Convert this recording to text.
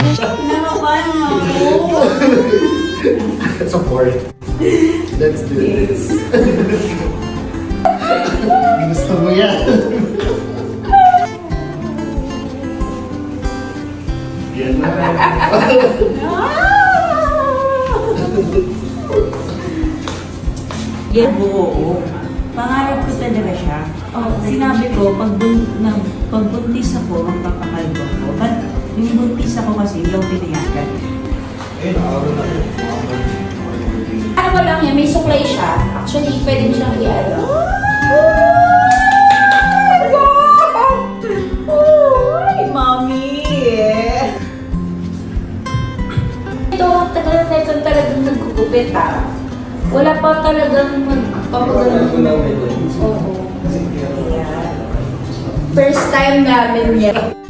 Kinakabahan na ako. Support. Let's do this. Gusto mo yan. Yan na. Yan, buo. Pangarap ko talaga siya. Sinabi ko, pag buntis ako, magpapakalbo ko. Yung buntis ako kasi, yung pinayagan. Ayun, araw na yun. Ano ba lang yan, may suklay siya. Actually, pwede mo siyang i-ano. Ay, mami! Ito, tagal na ito talagang nagkukupit ha. Wala pa talagang magpapagano'n. Oo. First time namin yan.